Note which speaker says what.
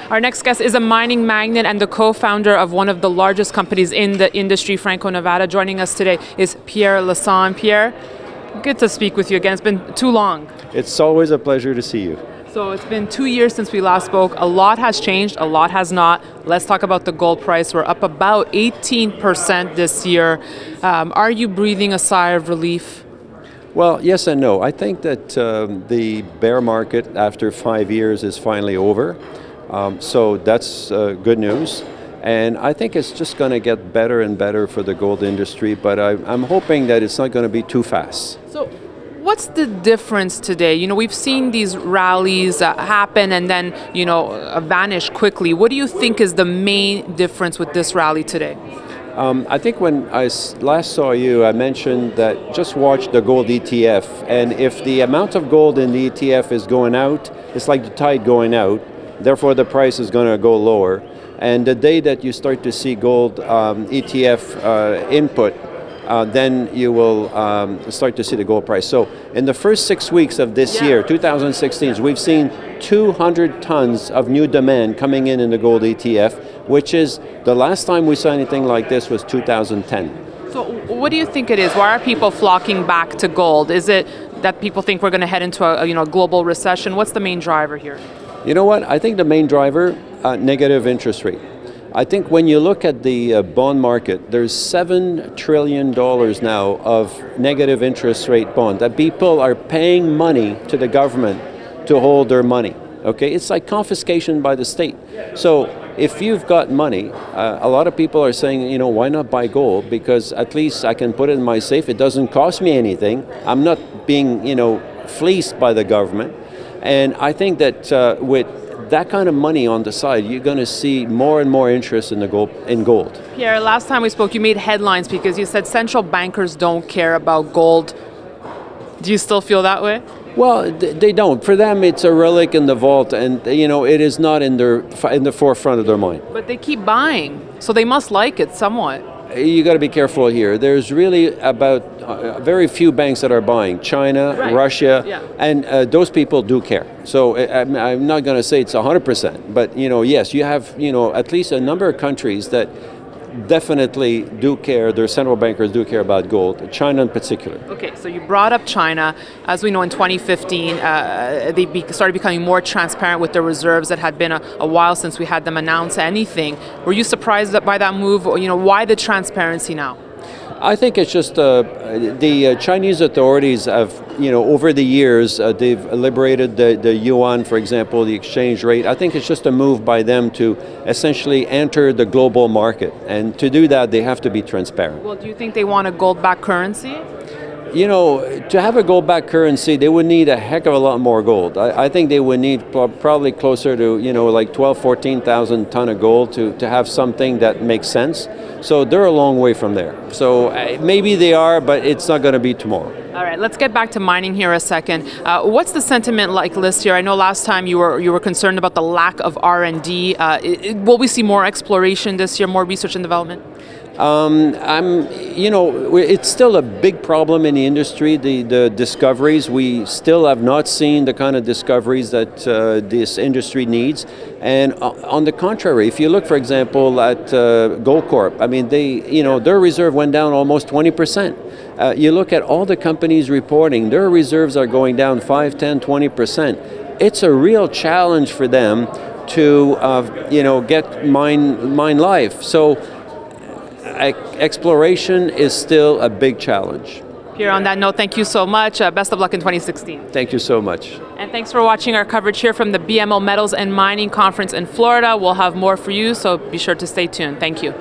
Speaker 1: Our next guest is a mining magnate and the co-founder of one of the largest companies in the industry, Franco-Nevada. Joining us today is Pierre Lassonde. Pierre, good to speak with you again. It's been too long.
Speaker 2: It's always a pleasure to see you.
Speaker 1: So it's been 2 years since we last spoke. A lot has changed, a lot has not. Let's talk about the gold price. We're up about 18% this year. Are you breathing a sigh of relief?
Speaker 2: Well, yes and no. I think that the bear market after 5 years is finally over. So that's good news. And I think it's just going to get better and better for the gold industry, but I'm hoping that it's not going to be too fast.
Speaker 1: So what's the difference today? You know, we've seen these rallies happen and then, vanish quickly. What do you think is the main difference with this rally today?
Speaker 2: I think when I last saw you, I mentioned that just watch the gold ETF. And if the amount of gold in the ETF is going out, it's like the tide going out. Therefore, the price is going to go lower. And the day that you start to see gold ETF input, then you will start to see the gold price. So in the first 6 weeks of this year, 2016, we've seen 200 tons of new demand coming in the gold ETF, which is the last time we saw anything like this was 2010.
Speaker 1: So what do you think it is? Why are people flocking back to gold? Is it that people think we're going to head into a global recession? What's the main driver here?
Speaker 2: You know what? I think the main driver, negative interest rate. I think when you look at the bond market, there's $7 trillion now of negative interest rate bond that people are paying money to the government to hold their money. Okay, it's like confiscation by the state. So if you've got money, a lot of people are saying, why not buy gold? Because at least I can put it in my safe. It doesn't cost me anything. I'm not being, fleeced by the government. And I think that with that kind of money on the side, you're going to see more and more interest in gold.
Speaker 1: Pierre, last time we spoke, you made headlines because you said central bankers don't care about gold. Do you still feel that way?
Speaker 2: Well, they don't. For them, it's a relic in the vault, and it is not in the forefront of their mind.
Speaker 1: But they keep buying, so they must like it somewhat.
Speaker 2: You got to be careful here. There's really about very few banks that are buying. China, right. Russia, and those people do care. So I'm not going to say it's 100%, but yes, you have at least a number of countries that definitely do care. Their central bankers do care about gold. China in particular.
Speaker 1: Okay, so you brought up China. As we know, in 2015, they started becoming more transparent with their reserves. That had been a while since we had them announce anything. Were you surprised by that move? Why the transparency now?
Speaker 2: I think it's just the Chinese authorities have, over the years, they've liberated the yuan, for example, the exchange rate. I think it's just a move by them to essentially enter the global market. And to do that, they have to be transparent.
Speaker 1: Well, do you think they want a gold-backed currency?
Speaker 2: To have a gold-backed currency, they would need a heck of a lot more gold. I think they would need probably closer to, like 12,000, 14,000 ton of gold to have something that makes sense. So they're a long way from there. So maybe they are, but it's not going to be tomorrow.
Speaker 1: All right, let's get back to mining here a second. What's the sentiment like this year? I know last time you were concerned about the lack of R&D. Will we see more exploration this year, more research and development?
Speaker 2: It's still a big problem in the industry, the discoveries. We still have not seen the kind of discoveries that this industry needs. And on the contrary, if you look, for example, at Goldcorp, I mean, their reserve went down almost 20%. You look at all the companies reporting, their reserves are going down 5, 10, 20%. It's a real challenge for them to, get mine life. So exploration is still a big challenge.
Speaker 1: Pierre, on that note, thank you so much. Best of luck in 2016.
Speaker 2: Thank you so much.
Speaker 1: And thanks for watching our coverage here from the BMO Metals and Mining Conference in Florida. We'll have more for you, so be sure to stay tuned. Thank you.